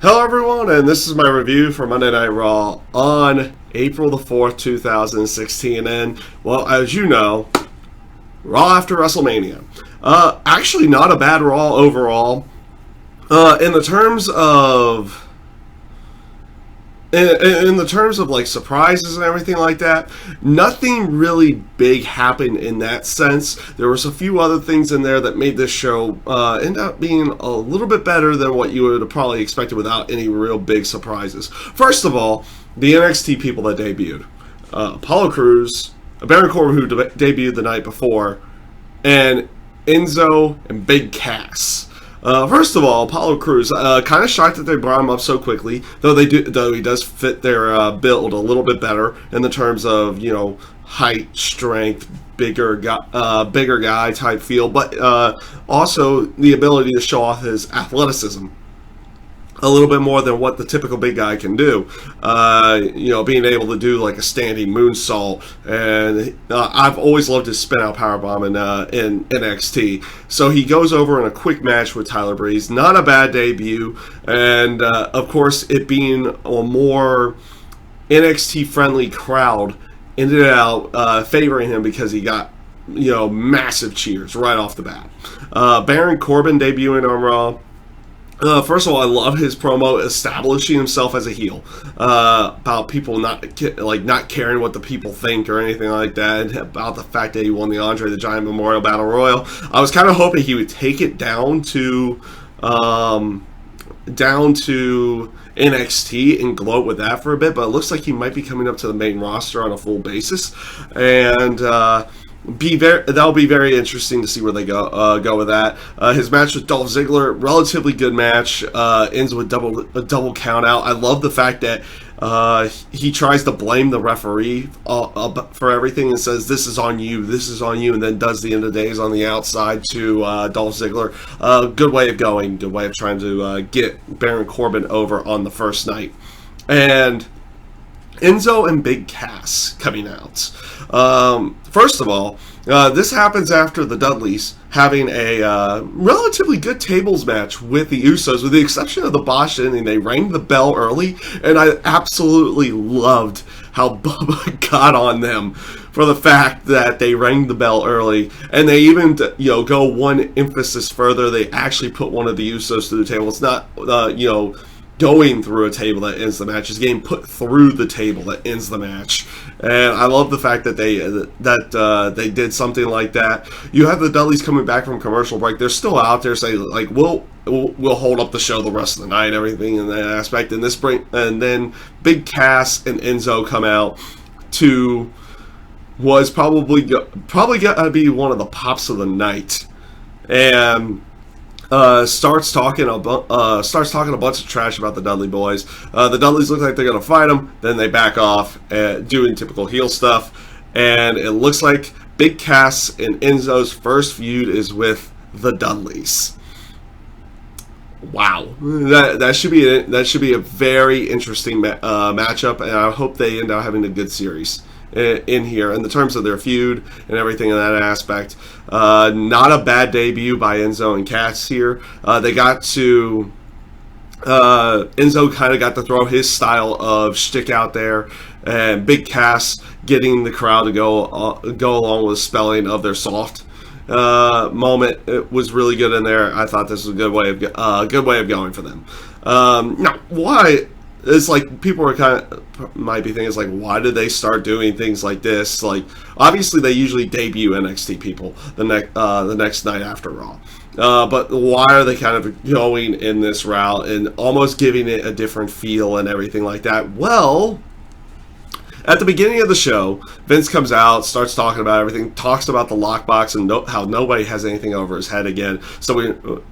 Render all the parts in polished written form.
Hello everyone, and this is my review for Monday Night Raw on April the 4th, 2016, and, well, as you know, Raw after WrestleMania. Actually not a bad Raw overall. In the terms of... In the terms of like surprises and everything like that, nothing really big happened in that sense. There was a few other things in there that made this show end up being a little bit better than what you would have probably expected without any real big surprises. First of all, the NXT people that debuted. Apollo Crews, Baron Corbin who debuted the night before, and Enzo and Big Cass. First of all, Apollo Crews, kind of shocked that they brought him up so quickly, though he does fit their build a little bit better in the terms of, you know, height, strength, bigger guy type feel, but also the ability to show off his athleticism a little bit more than what the typical big guy can do. You know, being able to do like a standing moonsault, and I've always loved his spin out powerbomb in NXT. So he goes over in a quick match with Tyler Breeze. Not a bad debut, and of course, it being a more NXT friendly crowd ended out favoring him because he got, you know, massive cheers right off the bat. Baron Corbin debuting on Raw. First of all, I love his promo establishing himself as a heel, about people not caring what the people think or anything like that, and about the fact that he won the Andre the Giant Memorial Battle Royal. I was kind of hoping he would take it down to NXT and gloat with that for a bit, but it looks like he might be coming up to the main roster on a full basis, and that'll be very interesting to see where they go with that. His match with Dolph Ziggler, relatively good match, ends with a double count out. I love the fact that he tries to blame the referee for everything and says, this is on you, and then does the end of days on the outside to Dolph Ziggler. Good way of going, good way of trying to get Baron Corbin over on the first night. And Enzo and Big Cass coming out. First of all, this happens after the Dudleys having a relatively good tables match with the Usos, with the exception of the botched ending. They rang the bell early, and I absolutely loved how Bubba got on them for the fact that they rang the bell early, and they even, you know, go one emphasis further. They actually put one of the Usos to the table. It's not, you know, going through a table that ends the match. Is getting put through the table that ends the match, and I love the fact that they did something like that. You have the Dudleys coming back from commercial break. They're still out there saying like, we'll hold up the show the rest of the night, everything in that aspect. And then Big Cass and Enzo come out to was probably gonna be one of the pops of the night, and starts talking a bunch of trash about the Dudley boys. The Dudleys look like they're gonna fight them, then they back off, doing typical heel stuff, and it looks like Big Cass and Enzo's first feud is with the Dudleys. Wow, that should be a very interesting matchup, and I hope they end up having a good series in here in the terms of their feud and everything in that aspect. Not a bad debut by Enzo and Cass here. They got to Enzo kind of got to throw his style of shtick out there, and Big Cass getting the crowd to go along with the spelling of their soft moment. It was really good in there. I thought this was a good way of going for them. Now, why? It's like people might be thinking, it's like, why did they start doing things like this? Like, obviously they usually debut NXT people the next night after Raw, but why are they kind of going in this route and almost giving it a different feel and everything like that? Well, at the beginning of the show, Vince comes out, starts talking about everything, talks about the lockbox and how nobody has anything over his head again. So we,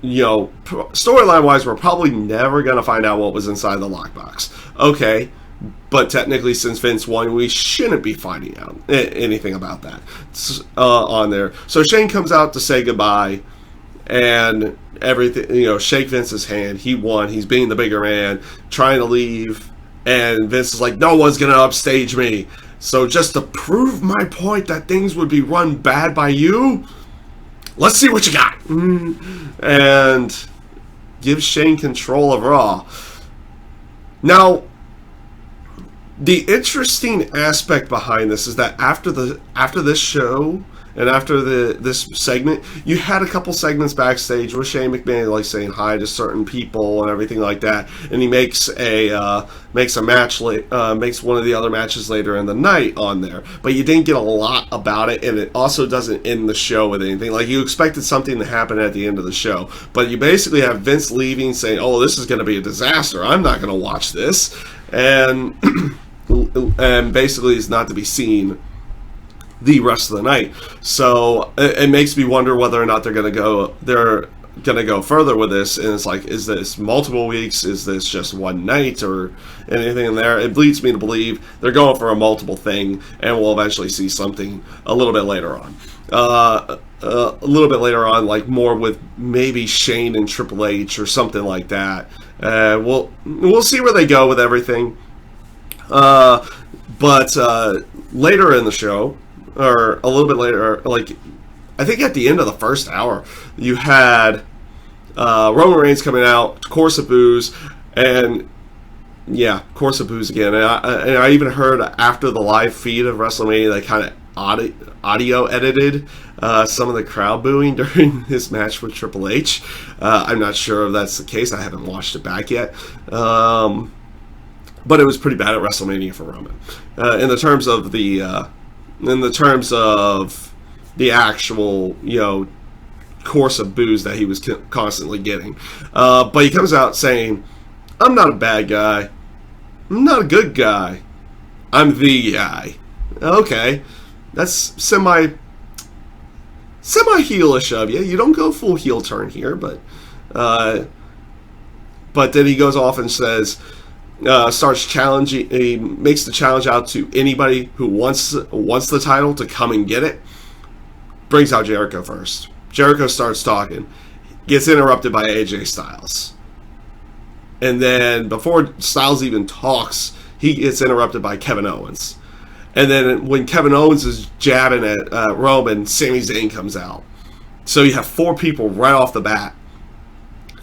you know, storyline-wise, we're probably never going to find out what was inside the lockbox. Okay, but technically, since Vince won, we shouldn't be finding out anything about that on there. So Shane comes out to say goodbye and everything, you know, shake Vince's hand. He won. He's being the bigger man, trying to leave. And Vince is like, no one's going to upstage me. So just to prove my point that things would be run bad by you, let's see what you got. And gives Shane control of Raw. Now, the interesting aspect behind this is that after this show and after this segment, you had a couple segments backstage with Shane McMahon like saying hi to certain people and everything like that, and he makes a match makes one of the other matches later in the night on there, but you didn't get a lot about it, and it also doesn't end the show with anything. Like, you expected something to happen at the end of the show, but you basically have Vince leaving saying, "Oh, this is going to be a disaster. I'm not going to watch this," and basically is not to be seen the rest of the night. So it makes me wonder whether or not they're going to go further with this. And it's like, is this multiple weeks? Is this just one night or anything in there? It leads me to believe they're going for a multiple thing, and we'll eventually see something a little bit later on. A little bit later on, like more with maybe Shane and Triple H or something like that. We'll see where they go with everything. But later in the show, or a little bit later, like I think at the end of the first hour, you had Roman Reigns coming out, chorus of boos, and yeah, chorus of boos again. And I even heard after the live feed of WrestleMania, they kind of audio edited some of the crowd booing during his match with Triple H. I'm not sure if that's the case. I haven't watched it back yet. But it was pretty bad at WrestleMania for Roman. In the terms of the actual, course of boos that he was constantly getting. But he comes out saying, "I'm not a bad guy. I'm not a good guy. I'm the guy." Okay. That's semi-heelish of you. You don't go full heel turn here, but then he goes off and says, starts challenging. He makes the challenge out to anybody who wants the title to come and get it. Brings out Jericho first. Jericho starts talking, gets interrupted by AJ Styles, and then before Styles even talks, he gets interrupted by Kevin Owens. And then when Kevin Owens is jabbing at Roman, Sami Zayn comes out. So you have 4 people right off the bat.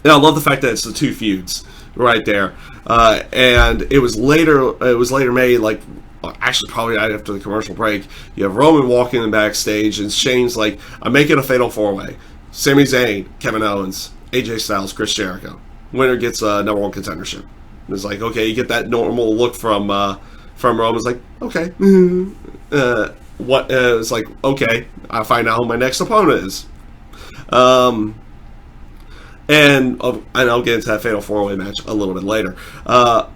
And I love the fact that it's the 2 feuds right there. And it was later made, like, actually probably right after the commercial break. You have Roman walking in backstage, and Shane's like, "I'm making a fatal 4-way. Sami Zayn, Kevin Owens, AJ Styles, Chris Jericho. Winner gets a number 1 contendership." And it's like, okay, you get that normal look from Roman's like, okay. It's like, okay, I'll find out who my next opponent is. And I'll get into that fatal 4-way match a little bit later. Up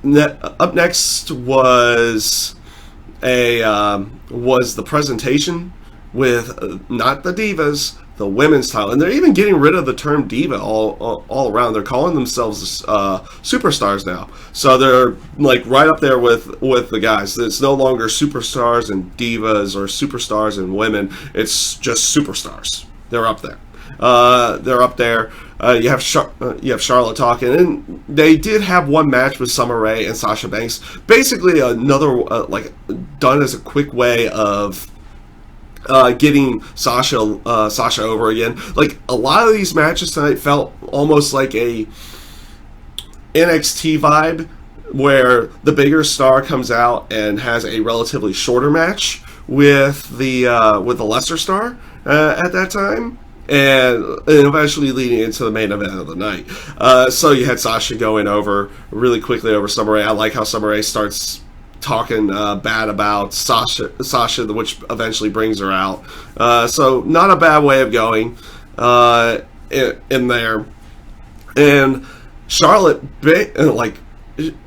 next was the presentation with not the Divas, the women's title, and they're even getting rid of the term diva all around. They're calling themselves superstars now, so they're like right up there with the guys. It's no longer superstars and divas or superstars and women. It's just superstars. They're up there. You have Charlotte talking, and they did have one match with Summer Rae and Sasha Banks. Basically, another done as a quick way of getting Sasha over again. Like, a lot of these matches tonight felt almost like a NXT vibe, where the bigger star comes out and has a relatively shorter match with the lesser star at that time. And eventually leading into the main event of the night. So you had Sasha going over really quickly over Summer Rae. I like how Summer Rae starts talking bad about Sasha, which eventually brings her out. So not a bad way of going in there. And Charlotte,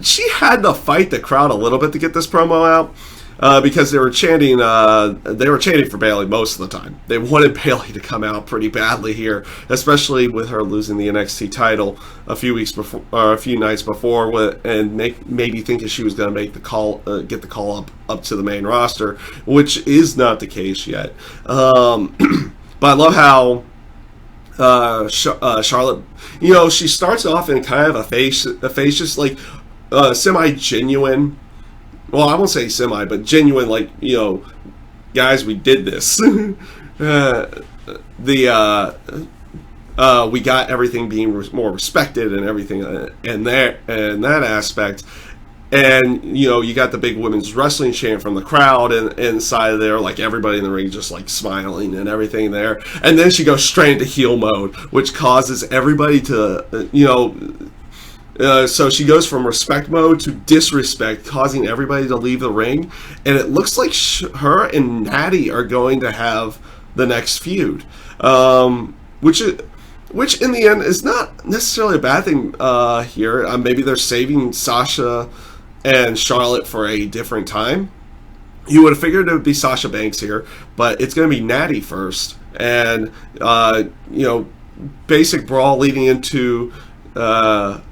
she had to fight the crowd a little bit to get this promo out. Because they were chanting for Bayley most of the time. They wanted Bayley to come out pretty badly here, especially with her losing the NXT title a few nights before, and maybe thinking she was going to make the call, get the call up to the main roster, which is not the case yet. But I love how Charlotte, she starts off in kind of a facious, like semi-genuine. Well, I won't say semi, but genuine, guys, we did this. we got everything being more respected and everything in that aspect. And, you know, you got the big women's wrestling chant from the crowd and inside of there, like everybody in the ring just like smiling and everything there. And then she goes straight into heel mode, which causes everybody to, so she goes from respect mode to disrespect, causing everybody to leave the ring. And it looks like her and Natty are going to have the next feud, which in the end is not necessarily a bad thing here. Maybe they're saving Sasha and Charlotte for a different time. You would have figured it would be Sasha Banks here, but it's going to be Natty first. And, basic brawl leading into Natty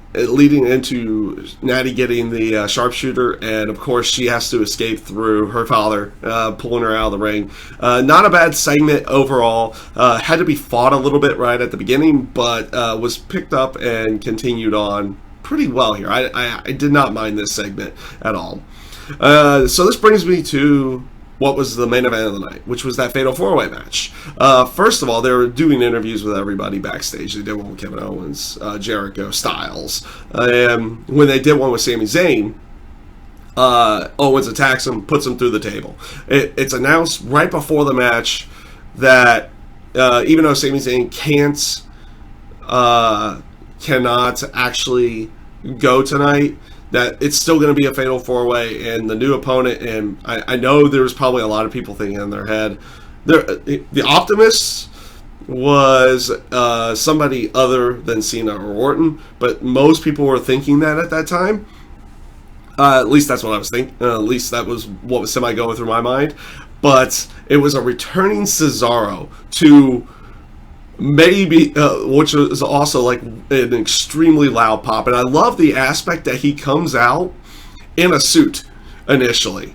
getting the sharpshooter, and of course she has to escape through her father pulling her out of the ring. Not a bad segment overall. Had to be fought a little bit right at the beginning, but was picked up and continued on pretty well here. I did not mind this segment at all. So this brings me to what was the main event of the night, which was that Fatal 4-Way match. First of all, they were doing interviews with everybody backstage. They did one with Kevin Owens, Jericho, Styles. And when they did one with Sami Zayn, Owens attacks him, puts him through the table. It's announced right before the match that even though Sami Zayn cannot actually go tonight, that it's still going to be a Fatal 4-Way, and the new opponent, and I know there was probably a lot of people thinking in their head, the Optimist was somebody other than Cena or Orton, but most people were thinking that at that time. At least that's what I was thinking. At least that was what was semi-going through my mind. But it was a returning Cesaro to maybe, which is also like an extremely loud pop. And I love the aspect that he comes out in a suit initially.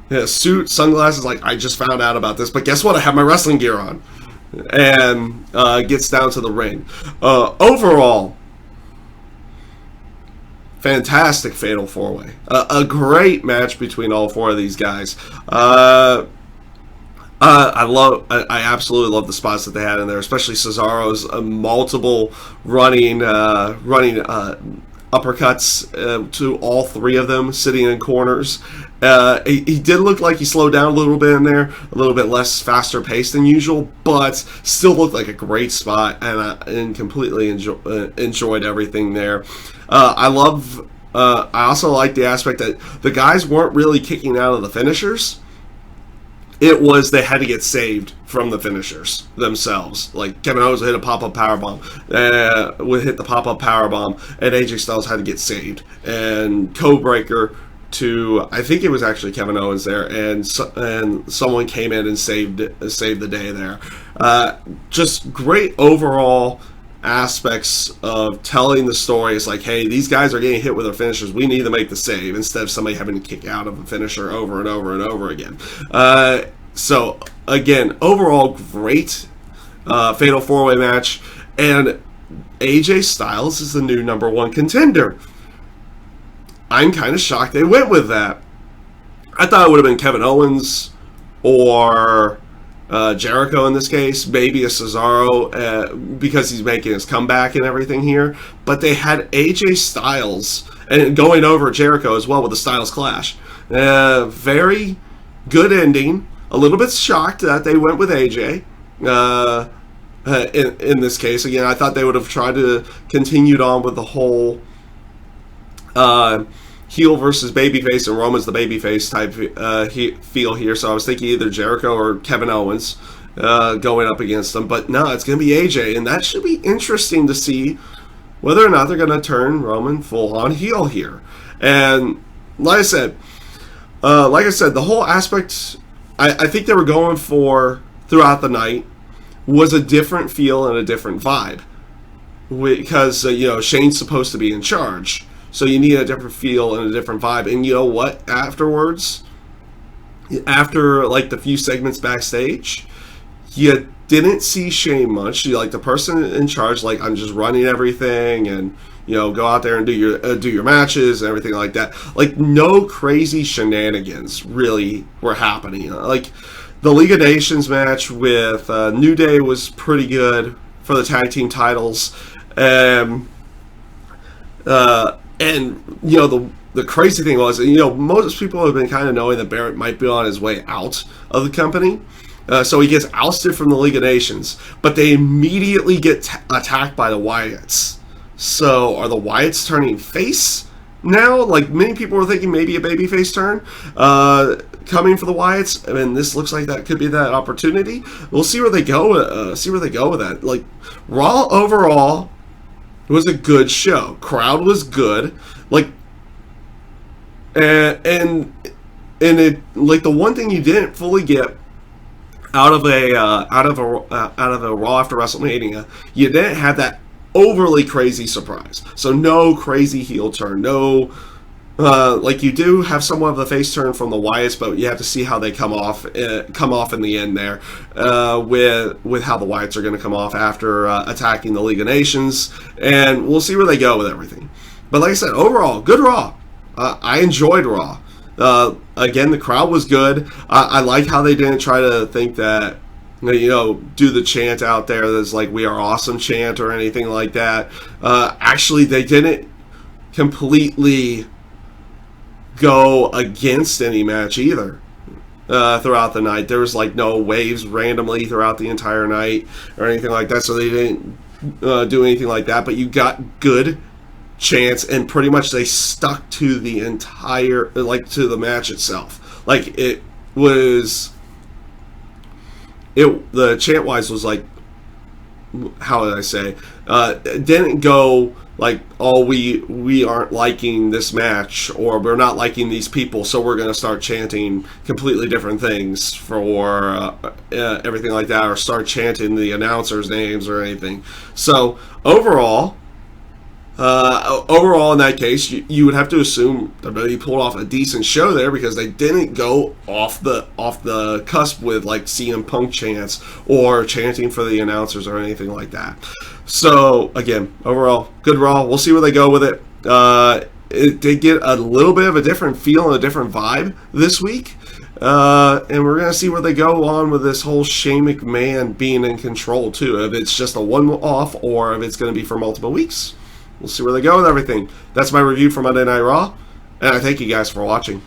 A suit, sunglasses, like, I just found out about this, but guess what? I have my wrestling gear on. And gets down to the ring. Overall, fantastic Fatal 4-Way. A great match between all four of these guys. I absolutely love the spots that they had in there, especially Cesaro's multiple running uppercuts to all three of them, sitting in corners. He did look like he slowed down a little bit in there, a little bit less faster paced than usual, but still looked like a great spot, and completely enjoyed everything there. I also like the aspect that the guys weren't really kicking out of the finishers. It was they had to get saved from the finishers themselves. Like Kevin Owens hit a pop-up powerbomb, would hit the pop-up powerbomb, and AJ Styles had to get saved. And Codebreaker to, I think it was actually Kevin Owens there, and someone came in and saved the day there. Just great overall aspects of telling the story. It's like, hey, these guys are getting hit with their finishers, we need to make the save, instead of somebody having to kick out of a finisher over and over and over again. So again, overall great Fatal 4-Way match, and AJ Styles is the new #1 contender. I'm kind of shocked they went with that. I thought it would have been Kevin Owens or Jericho in this case, maybe a Cesaro because he's making his comeback and everything here. But they had AJ Styles and going over Jericho as well with the Styles Clash. Very good ending. A little bit shocked that they went with AJ in this case. Again, I thought they would have tried to continued on with the whole heel versus babyface, and Roman's the babyface type feel here. So I was thinking either Jericho or Kevin Owens going up against them. But no, it's going to be AJ, and that should be interesting to see whether or not they're going to turn Roman full-on heel here. And like I said, the whole aspect I think they were going for throughout the night was a different feel and a different vibe. Because, Shane's supposed to be in charge. So you need a different feel and a different vibe. And you know what? Afterwards, after like the few segments backstage, you didn't see Shane much. You like the person in charge, like, I'm just running everything, and go out there and do your matches and everything like that. Like, no crazy shenanigans really were happening. Like the League of Nations match with New Day was pretty good for the tag team titles. And you know, the crazy thing was, you know, most people have been kind of knowing that Barrett might be on his way out of the company. So he gets ousted from the League of Nations, but they immediately get attacked by the Wyatts. So are the Wyatts turning face now? Like, many people were thinking maybe a babyface turn coming for the Wyatts. I mean, this looks like that could be that opportunity. We'll see where they go. See where they go with that. Like, Raw overall, it was a good show. Crowd was good. Like, and it, like, the one thing you didn't fully get out of a Raw after WrestleMania, you didn't have that overly crazy surprise. So no crazy heel turn, no like, you do have somewhat of a face turn from the Wyatts, but you have to see how they come off in the end there, with how the Wyatts are going to come off after attacking the League of Nations, and we'll see where they go with everything. But like I said, overall, good Raw. I enjoyed Raw. Again, the crowd was good. I like how they didn't try to think that, you know, do the chant out there that's like "We Are Awesome" chant or anything like that. Actually, they didn't completely go against any match either throughout the night. There was like no waves randomly throughout the entire night or anything like that, so they didn't do anything like that. But you got good chance, and pretty much they stuck to the entire, like, to the match itself. Like, it was, the chant wise was like, how would I say, it didn't go like, oh, we aren't liking this match, or we're not liking these people, so we're going to start chanting completely different things for everything like that, or start chanting the announcers' names or anything. So overall in that case, you would have to assume WWE pulled off a decent show there, because they didn't go off the cusp with like CM Punk chants or chanting for the announcers or anything like that. So again, overall, good Raw. We'll see where they go with it. It did get a little bit of a different feel and a different vibe this week. And we're going to see where they go on with this whole Shane McMahon being in control too. If it's just a one-off or if it's going to be for multiple weeks. We'll see where they go with everything. That's my review for Monday Night Raw, and I thank you guys for watching.